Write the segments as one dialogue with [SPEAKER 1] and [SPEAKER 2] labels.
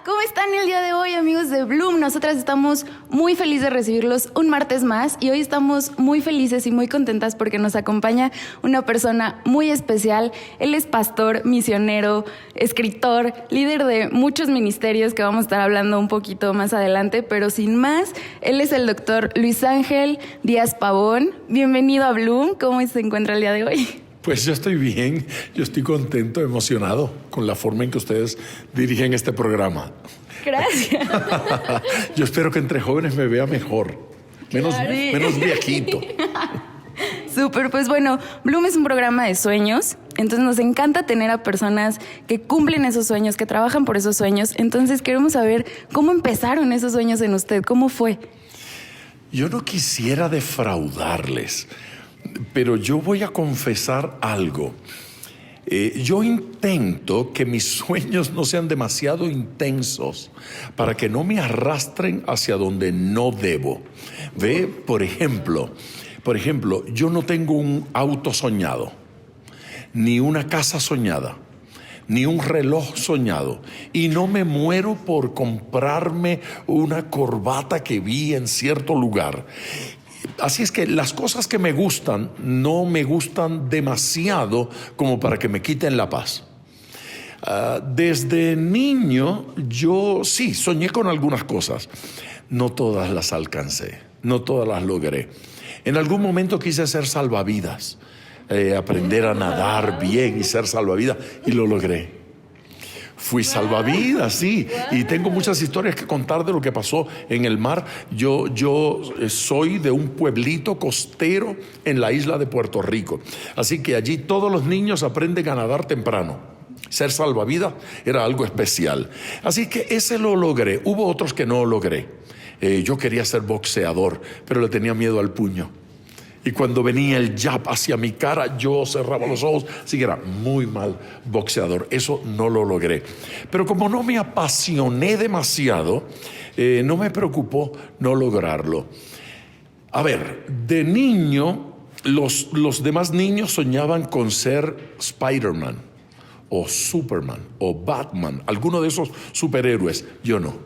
[SPEAKER 1] ¿Cómo están el día de hoy, amigos de Bloom? Nosotras estamos muy felices de recibirlos un martes más y hoy estamos muy felices y muy contentas porque nos acompaña una persona muy especial. Él es pastor, misionero, escritor, líder de muchos ministerios que vamos a estar hablando un poquito más adelante, pero sin más, él es el doctor Luis Ángel Díaz Pavón. Bienvenido a Bloom. ¿Cómo se encuentra el día de hoy?
[SPEAKER 2] Pues yo estoy bien, yo estoy contento, emocionado con la forma en que ustedes dirigen este programa.
[SPEAKER 1] Gracias.
[SPEAKER 2] Yo espero que entre jóvenes me vea mejor, menos viejito.
[SPEAKER 1] Súper, pues bueno, Bloom es un programa de sueños, entonces nos encanta tener a personas que cumplen esos sueños, que trabajan por esos sueños. Entonces queremos saber cómo empezaron esos sueños en usted, cómo fue.
[SPEAKER 2] Yo no quisiera defraudarles, pero yo voy a confesar algo. Yo intento que mis sueños no sean demasiado intensos para que no me arrastren hacia donde no debo. Ve, por ejemplo, yo no tengo un auto soñado, ni una casa soñada, ni un reloj soñado, y no me muero por comprarme una corbata que vi en cierto lugar. Así es que las cosas que me gustan no me gustan demasiado como para que me quiten la paz. Desde niño yo sí soñé con algunas cosas. No todas las alcancé, no todas las logré. En algún momento quise ser salvavidas, aprender a nadar bien y ser salvavidas, y lo logré. Fui salvavidas, sí, y tengo muchas historias que contar de lo que pasó en el mar. Yo soy de un pueblito costero en la isla de Puerto Rico, así que allí todos los niños aprenden a nadar temprano. Ser salvavidas era algo especial, así que ese lo logré. Hubo otros que no logré. Yo quería ser boxeador, pero le tenía miedo al puño. Y cuando venía el jab hacia mi cara, yo cerraba los ojos, así que era muy mal boxeador. Eso no lo logré. Pero como no me apasioné demasiado, no me preocupó no lograrlo. A ver, de niño, los demás niños soñaban con ser Spider-Man, o Superman, o Batman, alguno de esos superhéroes. Yo no.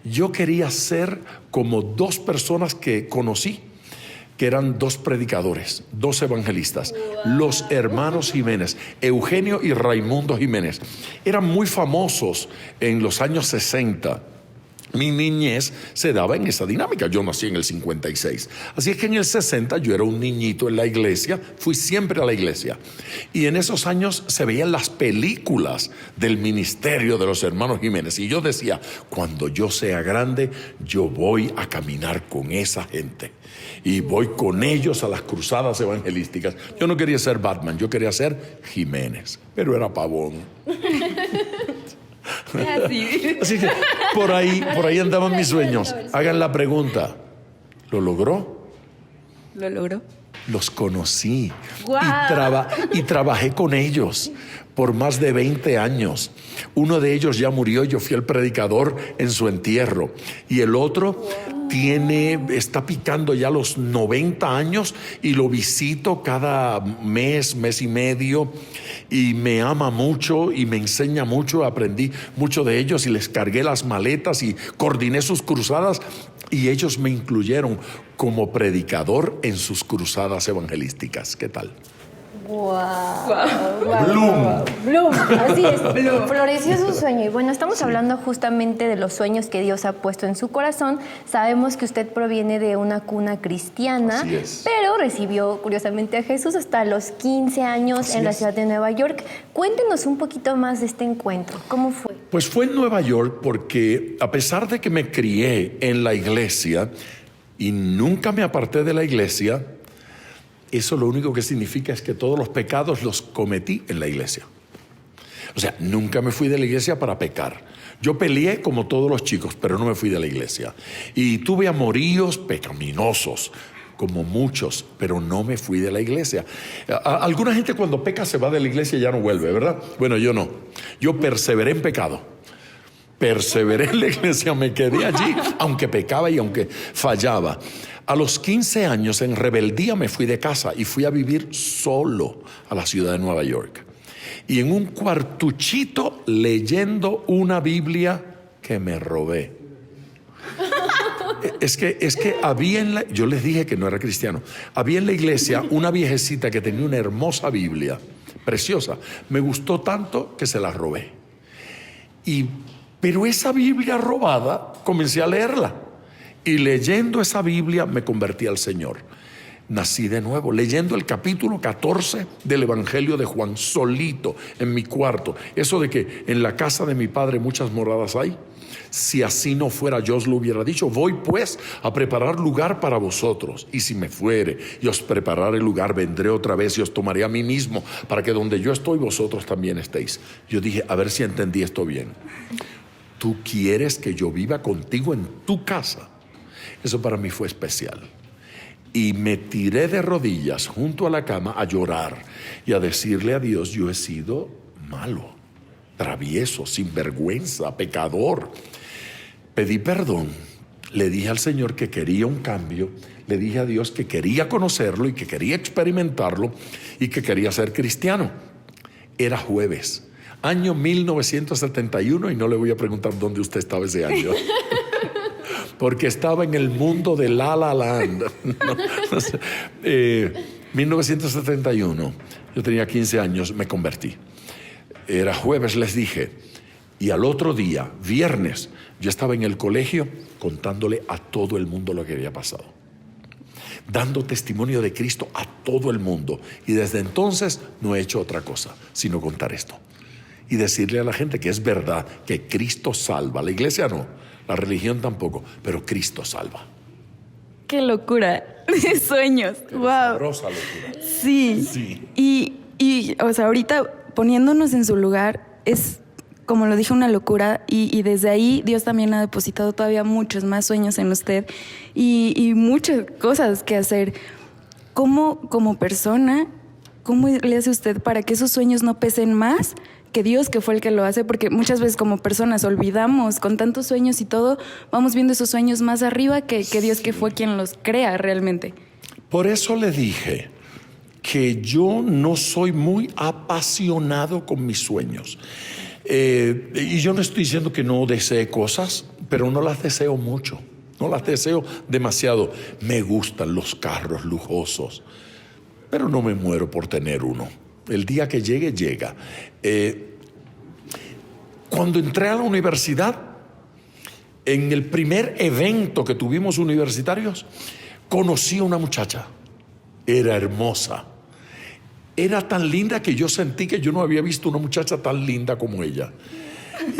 [SPEAKER 2] Yo quería ser como dos personas que conocí, que eran dos predicadores, dos evangelistas, los hermanos Jiménez, Eugenio y Raimundo Jiménez. Eran muy famosos en los años 60. Mi niñez se daba en esa dinámica. Yo nací en el 56. Así es que en el 60 yo era un niñito en la iglesia, fui siempre a la iglesia. Y en esos años se veían las películas del ministerio de los hermanos Jiménez. Y yo decía, cuando yo sea grande, yo voy a caminar con esa gente. Y voy con ellos a las cruzadas evangelísticas. Yo no quería ser Batman, yo quería ser Jiménez, pero era Pavón. Así que por ahí andaban mis sueños. Hagan la pregunta, ¿lo logró?
[SPEAKER 1] ¿Lo logró?
[SPEAKER 2] Los conocí.
[SPEAKER 1] ¡Wow!
[SPEAKER 2] Y trabajé con ellos por más de 20 años. Uno de ellos ya murió, yo fui el predicador en su entierro. Y el otro está picando ya los 90 años y lo visito cada mes y medio, y me ama mucho y me enseña mucho. Aprendí mucho de ellos y les cargué las maletas y coordiné sus cruzadas, y ellos me incluyeron como predicador en sus cruzadas evangelísticas. ¿Qué tal?
[SPEAKER 3] Bloom, así es. Floreció su sueño. Y bueno, estamos hablando justamente de los sueños que Dios ha puesto en su corazón. Sabemos que usted proviene de una cuna cristiana, pero recibió curiosamente a Jesús hasta los 15 años en la ciudad de Nueva York. Cuéntenos un poquito más de este encuentro. ¿Cómo fue?
[SPEAKER 2] Pues fue en Nueva York porque, a pesar de que me crié en la iglesia y nunca me aparté de la iglesia, eso lo único que significa es que todos los pecados los cometí en la iglesia. O sea, nunca me fui de la iglesia para pecar. Yo peleé como todos los chicos, pero no me fui de la iglesia. Y tuve amoríos pecaminosos, como muchos, pero no me fui de la iglesia. Alguna gente cuando peca se va de la iglesia y ya no vuelve, ¿verdad? Bueno, yo no. Yo perseveré en pecado. Perseveré en la iglesia, me quedé allí, aunque pecaba y aunque fallaba. A los 15 años, en rebeldía, me fui de casa y fui a vivir solo a la ciudad de Nueva York. Y en un cuartuchito, leyendo una Biblia que me robé. Es que había yo les dije que no era cristiano. Había en la iglesia una viejecita que tenía una hermosa Biblia, preciosa. Me gustó tanto que se la robé. Pero esa Biblia robada, comencé a leerla. Y leyendo esa Biblia me convertí al Señor. Nací de nuevo, leyendo el capítulo 14 del Evangelio de Juan, solito, en mi cuarto. Eso de que en la casa de mi padre muchas moradas hay. Si así no fuera, yo os lo hubiera dicho. Voy pues a preparar lugar para vosotros. Y si me fuere y os prepararé lugar, vendré otra vez y os tomaré a mí mismo, para que donde yo estoy, vosotros también estéis. Yo dije, a ver si entendí esto bien. Tú quieres que yo viva contigo en tu casa. Eso para mí fue especial. Y me tiré de rodillas junto a la cama a llorar y a decirle a Dios, yo he sido malo, travieso, sinvergüenza, pecador. Pedí perdón, le dije al Señor que quería un cambio, le dije a Dios que quería conocerlo y que quería experimentarlo y que quería ser cristiano. Era jueves, año 1971, y no le voy a preguntar dónde usted estaba ese año. Porque estaba en el mundo de La La Land. 1971, yo tenía 15 años, me convertí. Era jueves, les dije, y al otro día, viernes, yo estaba en el colegio contándole a todo el mundo lo que había pasado, dando testimonio de Cristo a todo el mundo. Y desde entonces no he hecho otra cosa sino contar esto y decirle a la gente que es verdad, que Cristo salva. La iglesia no, la religión tampoco, pero Cristo salva.
[SPEAKER 1] ¡Qué locura de sueños! ¡Wow!
[SPEAKER 2] Sabrosa locura.
[SPEAKER 1] Sí. Y o sea, ahorita poniéndonos en su lugar, es, como lo dije, una locura. Y desde ahí Dios también ha depositado todavía muchos más sueños en usted y muchas cosas que hacer. Como persona, ¿cómo le hace usted para que esos sueños no pesen más que Dios, que fue el que lo hace? Porque muchas veces como personas olvidamos, con tantos sueños y todo, vamos viendo esos sueños más arriba que Dios, que fue quien los crea realmente.
[SPEAKER 2] Por eso le dije que yo no soy muy apasionado con mis sueños. Y yo no estoy diciendo que no desee cosas, pero no las deseo mucho, no las deseo demasiado. Me gustan los carros lujosos, pero no me muero por tener uno. El día que llegue, llega. Cuando entré a la universidad, en el primer evento que tuvimos universitarios, conocí a una muchacha. Era hermosa. Era tan linda que yo sentí que yo no había visto una muchacha tan linda como ella.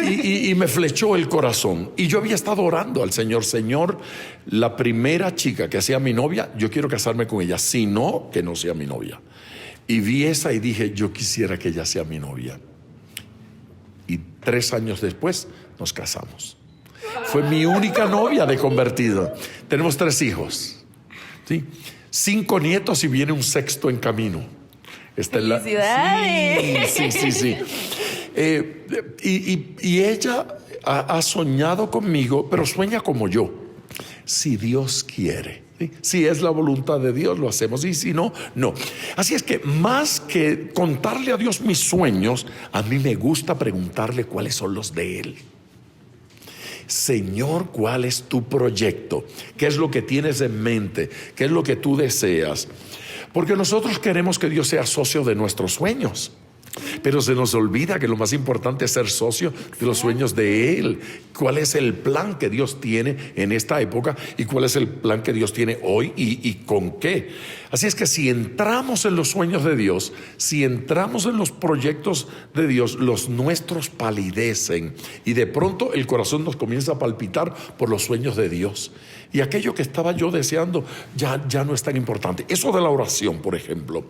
[SPEAKER 2] Y me flechó el corazón. Y yo había estado orando al Señor. Señor, la primera chica que sea mi novia, yo quiero casarme con ella. Si no, que no sea mi novia. Y vi esa y dije, yo quisiera que ella sea mi novia. Y 3 años después nos casamos. Fue mi única novia de convertido. Tenemos 3 hijos, ¿sí? 5 nietos y viene un 6º en camino.
[SPEAKER 1] ¡Felicidades!
[SPEAKER 2] Sí. Y ella ha soñado conmigo, pero sueña como yo. Si Dios quiere. ¿Sí? Si es la voluntad de Dios, lo hacemos, y si no, no. Así es que más que contarle a Dios mis sueños, a mí me gusta preguntarle cuáles son los de Él. Señor, ¿cuál es tu proyecto? ¿Qué es lo que tienes en mente? ¿Qué es lo que tú deseas? Porque nosotros queremos que Dios sea socio de nuestros sueños, pero se nos olvida que lo más importante es ser socio de los sueños de Él. ¿Cuál es el plan que Dios tiene en esta época? ¿Y cuál es el plan que Dios tiene hoy? ¿Y con qué? Así es que si entramos en los sueños de Dios, si entramos en los proyectos de Dios, los nuestros palidecen y de pronto el corazón nos comienza a palpitar por los sueños de Dios. Y aquello que estaba yo deseando ya no es tan importante. Eso de la oración, por ejemplo.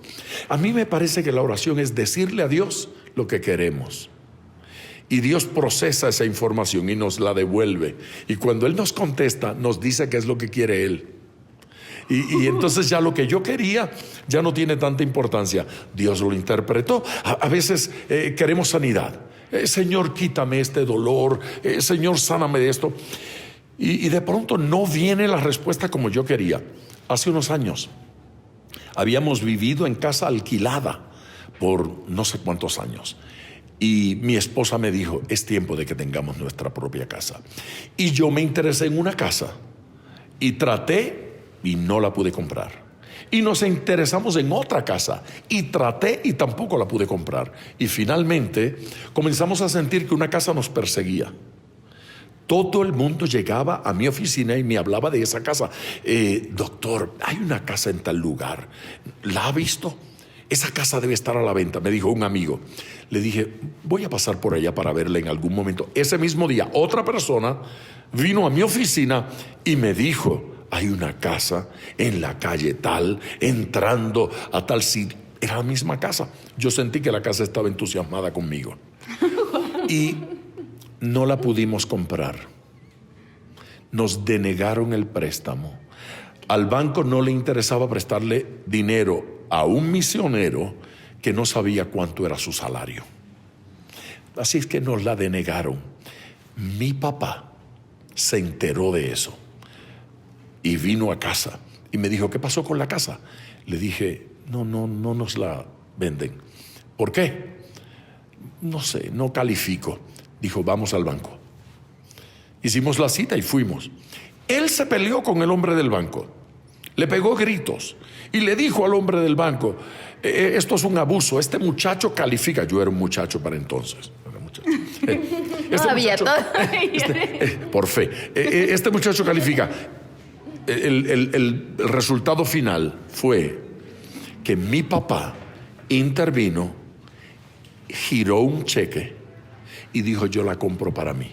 [SPEAKER 2] A mí me parece que la oración es decirle a Dios lo que queremos. Y Dios procesa esa información y nos la devuelve. Y cuando Él nos contesta, nos dice qué es lo que quiere Él. Y entonces ya lo que yo quería ya no tiene tanta importancia. Dios lo interpretó. A veces queremos sanidad. Señor, quítame este dolor. Señor, sáname de esto. Y de pronto no viene la respuesta como yo quería. Hace unos años habíamos vivido en casa alquilada por no sé cuántos años. Y mi esposa me dijo, es tiempo de que tengamos nuestra propia casa. Y yo me interesé en una casa y traté y no la pude comprar. Y nos interesamos en otra casa y traté y tampoco la pude comprar. Y finalmente comenzamos a sentir que una casa nos perseguía. Todo el mundo llegaba a mi oficina y me hablaba de esa casa. Doctor, hay una casa en tal lugar. ¿La ha visto? Esa casa debe estar a la venta, me dijo un amigo. Le dije, voy a pasar por allá para verla en algún momento. Ese mismo día, otra persona vino a mi oficina y me dijo, hay una casa en la calle tal, entrando a tal sitio. Era la misma casa. Yo sentí que la casa estaba entusiasmada conmigo. Y no la pudimos comprar. Nos denegaron el préstamo. Al banco no le interesaba prestarle dinero a un misionero que no sabía cuánto era su salario. Así es que nos la denegaron. Mi papá se enteró de eso y vino a casa y me dijo, ¿qué pasó con la casa? Le dije, no nos la venden. ¿Por qué? No sé, no califico. Dijo, vamos al banco. Hicimos la cita y fuimos. Él se peleó con el hombre del banco, le pegó gritos y le dijo al hombre del banco, esto es un abuso, este muchacho califica. Yo era un muchacho para entonces. Por fe. Este muchacho califica. El resultado final fue que mi papá intervino, giró un cheque y dijo, yo la compro para mí.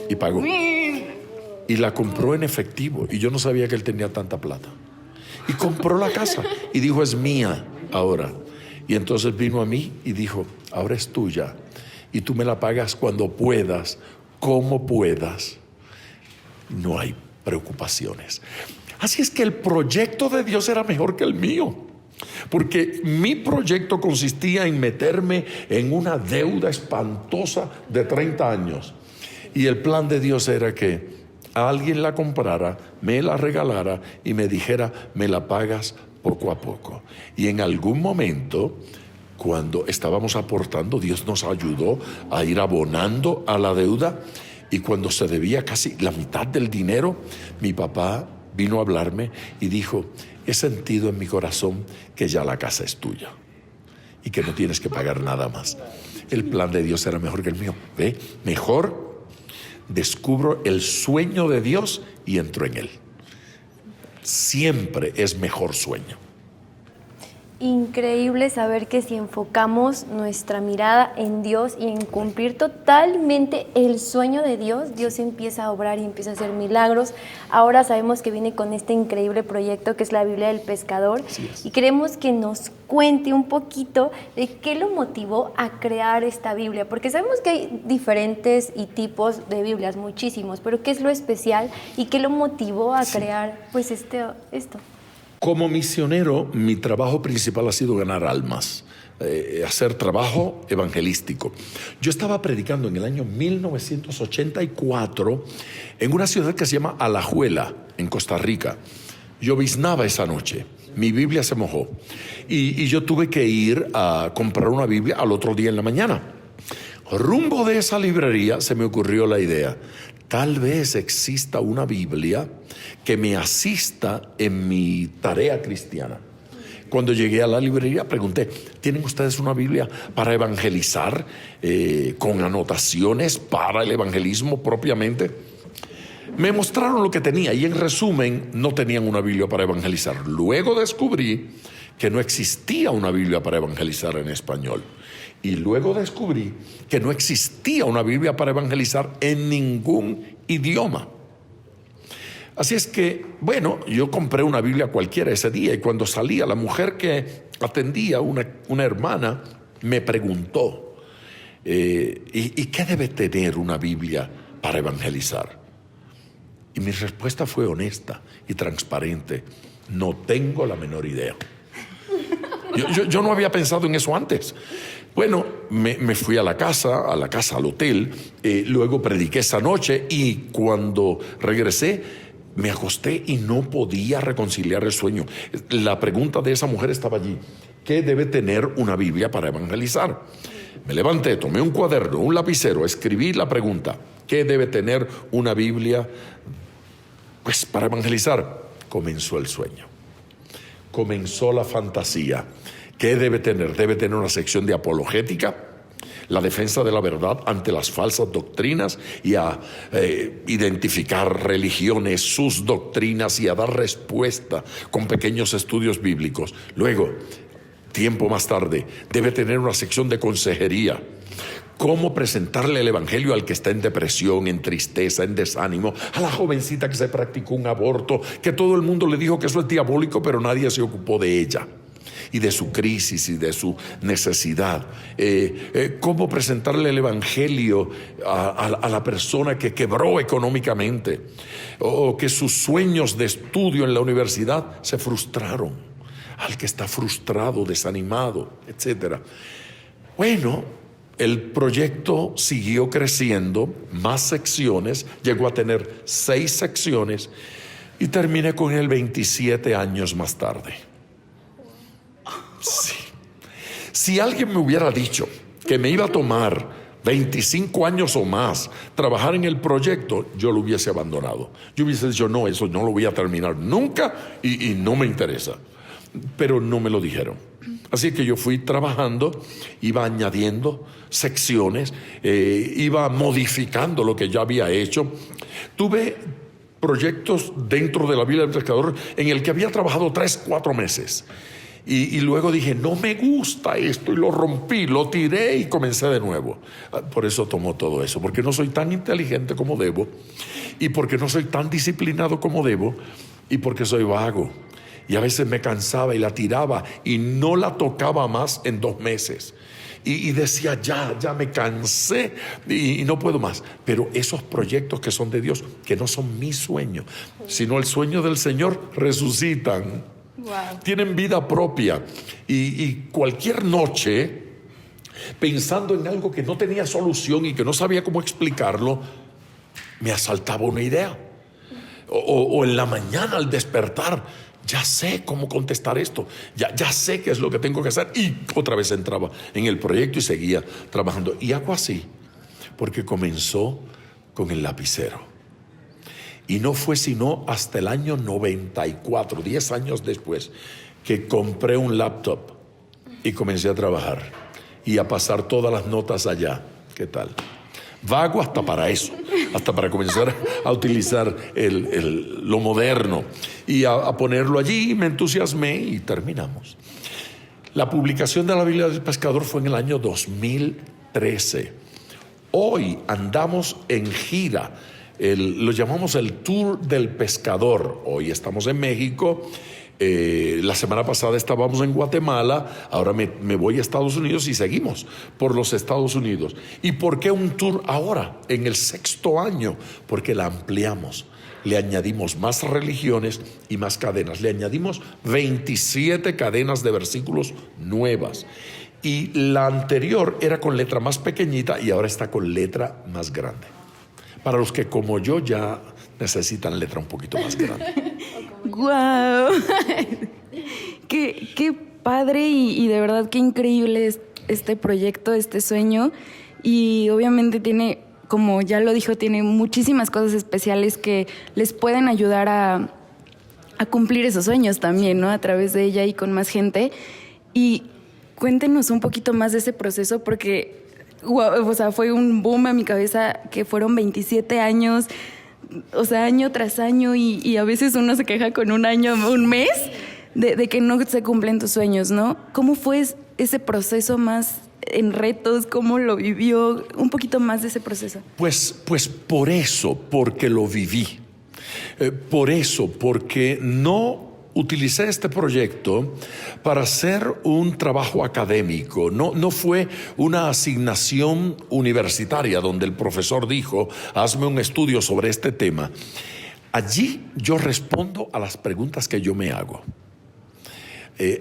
[SPEAKER 2] Y pagó. Y la compró en efectivo. Y yo no sabía que él tenía tanta plata. Y compró la casa y dijo, es mía ahora. Y entonces vino a mí y dijo, ahora es tuya y tú me la pagas cuando puedas, como puedas. No hay preocupaciones. Así es que el proyecto de Dios era mejor que el mío, porque mi proyecto consistía en meterme en una deuda espantosa de 30 años. Y el plan de Dios era que alguien la comprara, me la regalara y me dijera, me la pagas poco a poco. Y en algún momento, cuando estábamos aportando, Dios nos ayudó a ir abonando a la deuda. Y cuando se debía casi la mitad del dinero, mi papá vino a hablarme y dijo, he sentido en mi corazón que ya la casa es tuya y que no tienes que pagar nada más. El plan de Dios era mejor que el mío. ¿Ve? Mejor. Descubro el sueño de Dios y entro en él. Siempre es mejor sueño.
[SPEAKER 3] Increíble saber que si enfocamos nuestra mirada en Dios y en cumplir totalmente el sueño de Dios, Dios empieza a obrar y empieza a hacer milagros. Ahora sabemos que viene con este increíble proyecto que es la Biblia del Pescador y queremos que nos cuente un poquito de qué lo motivó a crear esta Biblia, porque sabemos que hay diferentes y tipos de Biblias, muchísimos, pero qué es lo especial y qué lo motivó a crear pues esto.
[SPEAKER 2] Como misionero, mi trabajo principal ha sido ganar almas, hacer trabajo evangelístico. Yo estaba predicando en el año 1984 en una ciudad que se llama Alajuela, en Costa Rica. Lloviznaba esa noche, mi Biblia se mojó y yo tuve que ir a comprar una Biblia al otro día en la mañana. Rumbo de esa librería se me ocurrió la idea, tal vez exista una Biblia que me asista en mi tarea cristiana. Cuando llegué a la librería pregunté, ¿tienen ustedes una Biblia para evangelizar con anotaciones para el evangelismo propiamente? Me mostraron lo que tenía y en resumen no tenían una Biblia para evangelizar. Luego descubrí que no existía una Biblia para evangelizar en español. Y luego descubrí que no existía una Biblia para evangelizar en ningún idioma. Así es que, bueno, yo compré una Biblia cualquiera ese día y cuando salía, la mujer que atendía, una hermana, me preguntó, ¿y qué debe tener una Biblia para evangelizar? Y mi respuesta fue honesta y transparente, no tengo la menor idea. Yo no había pensado en eso antes. Bueno, me fui a la casa, al hotel, luego prediqué esa noche y cuando regresé me acosté y no podía reconciliar el sueño. La pregunta de esa mujer estaba allí, ¿qué debe tener una Biblia para evangelizar? Me levanté, tomé un cuaderno, un lapicero, escribí la pregunta: ¿qué debe tener una Biblia pues para evangelizar? Comenzó el sueño, comenzó la fantasía. ¿Qué debe tener? Debe tener una sección de apologética, la defensa de la verdad ante las falsas doctrinas, y a identificar religiones, sus doctrinas, y a dar respuesta con pequeños estudios bíblicos. Luego, tiempo más tarde, debe tener una sección de consejería. Cómo presentarle el evangelio al que está en depresión, en tristeza, en desánimo, a la jovencita que se practicó un aborto, que todo el mundo le dijo que eso es diabólico, pero nadie se ocupó de ella y de su crisis y de su necesidad. Cómo presentarle el evangelio a la persona que quebró económicamente, o que sus sueños de estudio en la universidad se frustraron, al que está frustrado, desanimado, etc. Bueno, el proyecto siguió creciendo, más secciones, llegó a tener 6 secciones, y terminé con él 27 años más tarde. Sí. Si alguien me hubiera dicho que me iba a tomar 25 años o más trabajar en el proyecto, yo lo hubiese abandonado. Yo hubiese dicho: no, eso no lo voy a terminar nunca y no me interesa. Pero no me lo dijeron. Así que yo fui trabajando, iba añadiendo secciones, iba modificando lo que ya había hecho. Tuve proyectos dentro de la Biblia del Pescador en el que había trabajado 3-4 meses. Y luego dije: no me gusta esto, y lo rompí, lo tiré y comencé de nuevo. Por eso tomó todo eso, porque no soy tan inteligente como debo, y porque no soy tan disciplinado como debo, y porque soy vago. Y a veces me cansaba y la tiraba y no la tocaba más en 2 meses. Y decía: ya me cansé y no puedo más. Pero esos proyectos que son de Dios, que no son mi sueño, sino el sueño del Señor, resucitan. Wow. Tienen vida propia, y cualquier noche, pensando en algo que no tenía solución y que no sabía cómo explicarlo, me asaltaba una idea. O en la mañana al despertar: ya sé cómo contestar esto, ya sé qué es lo que tengo que hacer, y otra vez entraba en el proyecto y seguía trabajando. Y hago así porque comenzó con el lapicero. Y no fue sino hasta el año 94, 10 años después, que compré un laptop y comencé a trabajar y a pasar todas las notas allá. ¿Qué tal? Vago hasta para eso, hasta para comenzar a utilizar lo moderno y a ponerlo allí. Me entusiasmé y terminamos. La publicación de la Biblia del Pescador fue en el año 2013. Hoy andamos en gira. Lo llamamos el Tour del Pescador. Hoy estamos en México. La semana pasada estábamos en Guatemala. Ahora me voy a Estados Unidos y seguimos por los Estados Unidos. ¿Y por qué un tour ahora, en el 6º año? Porque la ampliamos. Le añadimos más religiones y más cadenas. Le añadimos 27 cadenas de versículos nuevas. Y la anterior era con letra más pequeñita y ahora está con letra más grande. Para los que, como yo, ya necesitan letra un poquito más grande.
[SPEAKER 1] ¡Guau! Qué padre y de verdad qué increíble es este proyecto, este sueño. Y obviamente tiene, como ya lo dijo, tiene muchísimas cosas especiales que les pueden ayudar a cumplir esos sueños también, ¿no? A través de ella y con más gente. Y cuéntenos un poquito más de ese proceso, porque wow, o sea, fue un boom en mi cabeza que fueron 27 años, o sea, año tras año, y a veces uno se queja con un año, un mes, de que no se cumplen tus sueños, ¿no? ¿Cómo fue ese proceso más en retos? ¿Cómo lo vivió? Un poquito más de ese proceso.
[SPEAKER 2] Pues por eso, porque lo viví. Por eso, porque no utilicé este proyecto para hacer un trabajo académico. No fue una asignación universitaria donde el profesor dijo: hazme un estudio sobre este tema. Allí yo respondo a las preguntas que yo me hago.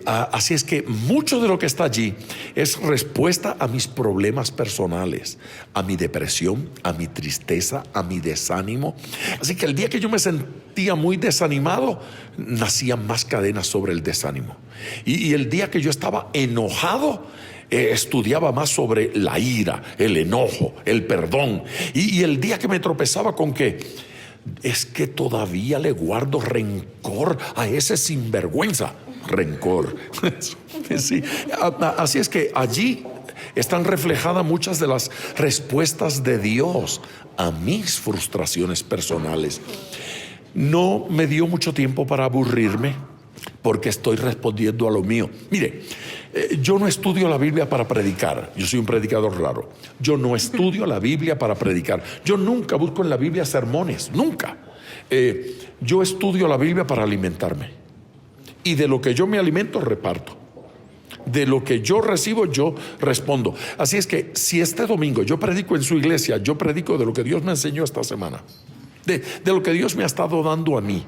[SPEAKER 2] Así es que mucho de lo que está allí es respuesta a mis problemas personales, a mi depresión, a mi tristeza, a mi desánimo. Así que el día que yo me sentía muy desanimado, nacían más cadenas sobre el desánimo. Y el día que yo estaba enojado, estudiaba más sobre la ira, el enojo, el perdón. Y el día que me tropezaba con que es que todavía le guardo rencor a ese sinvergüenza. Rencor. Sí. Así es que allí están reflejadas muchas de las respuestas de Dios a mis frustraciones personales. No me dio mucho tiempo para aburrirme porque estoy respondiendo a lo mío. Mire, yo no estudio la Biblia para predicar. Yo soy un predicador raro. Yo no estudio la Biblia para predicar. Yo nunca busco en la Biblia sermones, nunca. Yo estudio la Biblia para alimentarme. Y de lo que yo me alimento, reparto. De lo que yo recibo, yo respondo. Así es que si este domingo yo predico en su iglesia, yo predico de lo que Dios me enseñó esta semana. De lo que Dios me ha estado dando a mí.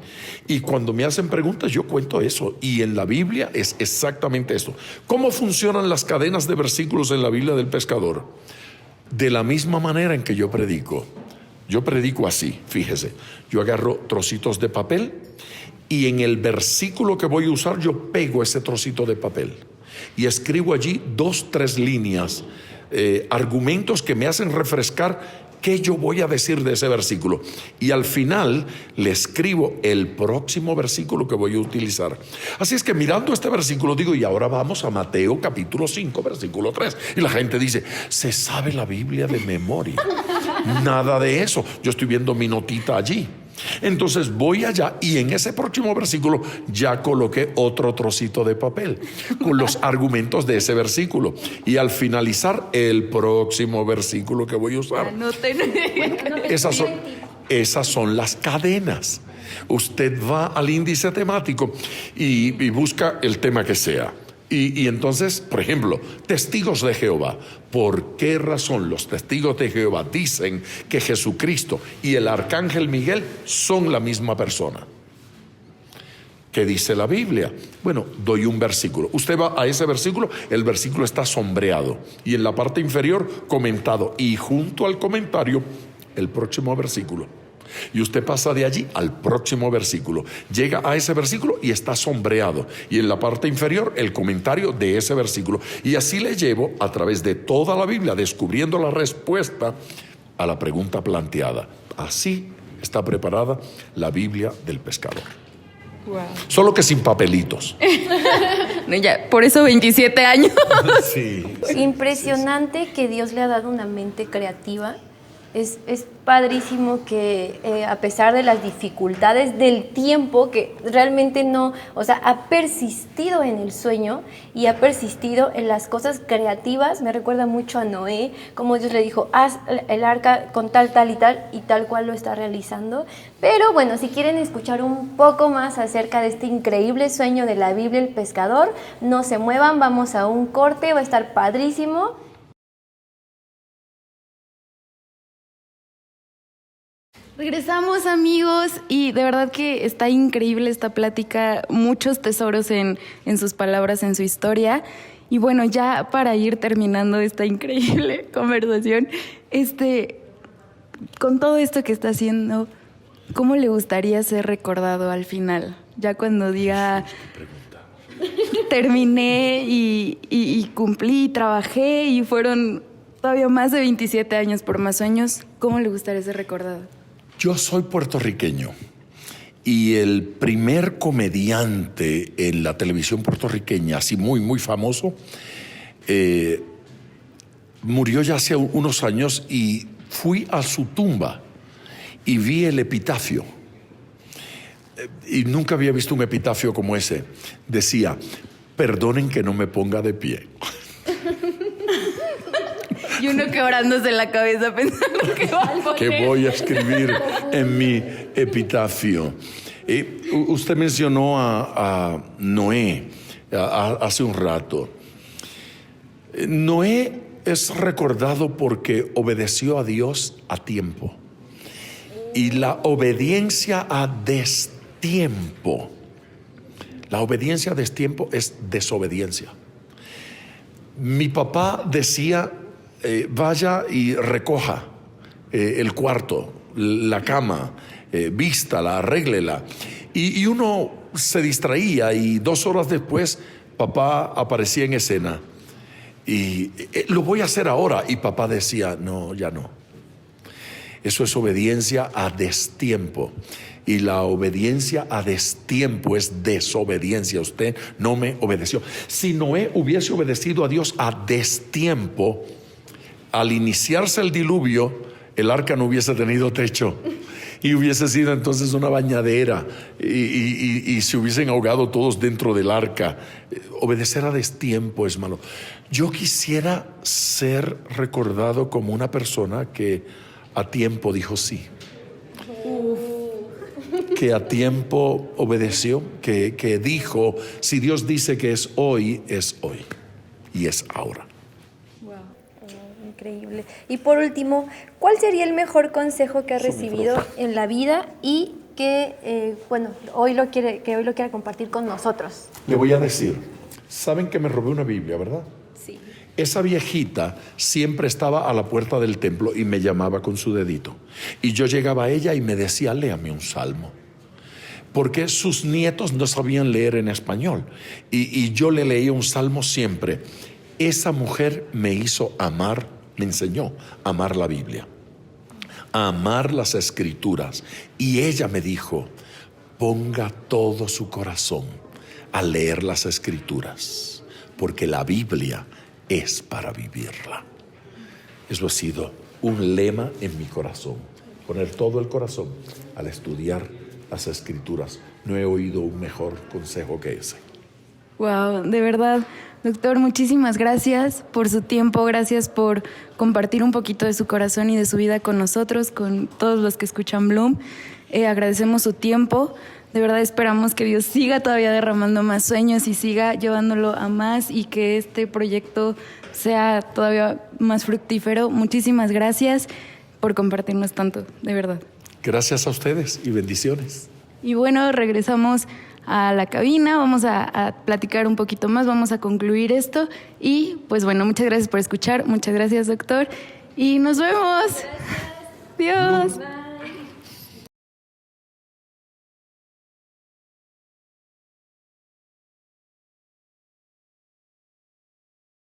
[SPEAKER 2] Y cuando me hacen preguntas, yo cuento eso. Y en la Biblia es exactamente esto. ¿Cómo funcionan las cadenas de versículos en la Biblia del pescador? De la misma manera en que yo predico. Yo predico así, fíjese. Yo agarro trocitos de papel y en el versículo que voy a usar yo pego ese trocito de papel y escribo allí 2, 3 líneas, argumentos que me hacen refrescar qué yo voy a decir de ese versículo, y al final le escribo el próximo versículo que voy a utilizar. Así es que mirando este versículo digo, y ahora vamos a Mateo capítulo 5 versículo 3, y la gente dice, se sabe la Biblia de memoria. Nada de eso, yo estoy viendo mi notita allí. Entonces voy allá y en ese próximo versículo ya coloqué otro trocito de papel con los argumentos de ese versículo, y al finalizar el próximo versículo que voy a usar. Esas son las cadenas. Usted va al índice temático y busca el tema que sea. Y entonces, por ejemplo, testigos de Jehová. ¿Por qué razón los testigos de Jehová dicen que Jesucristo y el arcángel Miguel son la misma persona? ¿Qué dice la Biblia? Bueno, doy un versículo. Usted va a ese versículo, el versículo está sombreado y en la parte inferior comentado, y junto al comentario el próximo versículo. Y usted pasa de allí al próximo versículo, llega a ese versículo y está sombreado, y en la parte inferior el comentario de ese versículo, y así le llevo a través de toda la Biblia, descubriendo la respuesta a la pregunta planteada. Así está preparada la Biblia del pescador. Wow. Solo que sin papelitos.
[SPEAKER 1] No, ya, por eso 27 años.
[SPEAKER 2] Sí.
[SPEAKER 3] Impresionante que Dios le ha dado una mente creativa. Es padrísimo que a pesar de las dificultades del tiempo, que realmente no, o sea, ha persistido en el sueño y ha persistido en las cosas creativas. Me recuerda mucho a Noé, como Dios le dijo, haz el arca con tal y tal cual lo está realizando. Pero bueno, si quieren escuchar un poco más acerca de este increíble sueño de la Biblia, el pescador, no se muevan, vamos a un corte, va a estar padrísimo.
[SPEAKER 1] Regresamos, amigos, y de verdad que está increíble esta plática, muchos tesoros en sus palabras, en su historia. Y bueno, ya para ir terminando esta increíble conversación, con todo esto que está haciendo, ¿cómo le gustaría ser recordado al final? Ya cuando diga, terminé y cumplí, trabajé y fueron todavía más de 27 años por más sueños, ¿cómo le gustaría ser recordado?
[SPEAKER 2] Yo soy puertorriqueño y el primer comediante en la televisión puertorriqueña, así muy, muy famoso, murió ya hace unos años, y fui a su tumba y vi el epitafio. Y nunca había visto un epitafio como ese. Decía, perdonen que no me ponga de pie.
[SPEAKER 1] Y uno quebrándose la cabeza pensando que va a poner.
[SPEAKER 2] ¿Qué voy a escribir en mi epitafio? Usted mencionó a Noé hace un rato. Noé es recordado porque obedeció a Dios a tiempo. Y la obediencia a destiempo La obediencia a destiempo es desobediencia. Mi papá decía, vaya y recoja el cuarto, la cama, vístala, arréglela. Y uno se distraía y 2 horas después papá aparecía en escena. Y lo voy a hacer ahora. Y papá decía, no, ya no. Eso es obediencia a destiempo. Y la obediencia a destiempo es desobediencia. Usted no me obedeció. Si Noé hubiese obedecido a Dios a destiempo, al iniciarse el diluvio, el arca no hubiese tenido techo. Y hubiese sido entonces una bañadera y se hubiesen ahogado todos dentro del arca. Obedecer a destiempo es malo. Yo quisiera ser recordado como una persona que a tiempo dijo sí. Que a tiempo obedeció, que dijo, si Dios dice que es hoy y es ahora.
[SPEAKER 3] Increíble. Y por último, ¿cuál sería el mejor consejo que ha recibido en la vida y que, hoy lo quiere compartir con nosotros?
[SPEAKER 2] Le voy a decir, ¿saben que me robé una Biblia, verdad?
[SPEAKER 3] Sí.
[SPEAKER 2] Esa viejita siempre estaba a la puerta del templo y me llamaba con su dedito. Y yo llegaba a ella y me decía, léame un salmo. Porque sus nietos no sabían leer en español. Y yo le leía un salmo siempre. Esa mujer me hizo amar, me enseñó a amar la Biblia, a amar las Escrituras. Y ella me dijo, ponga todo su corazón a leer las Escrituras, porque la Biblia es para vivirla. Eso ha sido un lema en mi corazón, poner todo el corazón al estudiar las Escrituras. No he oído un mejor consejo que ese.
[SPEAKER 1] Wow, de verdad, doctor, muchísimas gracias por su tiempo, gracias por compartir un poquito de su corazón y de su vida con nosotros, con todos los que escuchan Bloom. Agradecemos su tiempo. De verdad esperamos que Dios siga todavía derramando más sueños y siga llevándolo a más y que este proyecto sea todavía más fructífero. Muchísimas gracias por compartirnos tanto, de verdad.
[SPEAKER 2] Gracias a ustedes y bendiciones.
[SPEAKER 1] Y bueno, regresamos a la cabina, vamos a platicar un poquito más, vamos a concluir esto y pues bueno, muchas gracias por escuchar, muchas gracias doctor y nos vemos. Gracias. Adiós. Bye.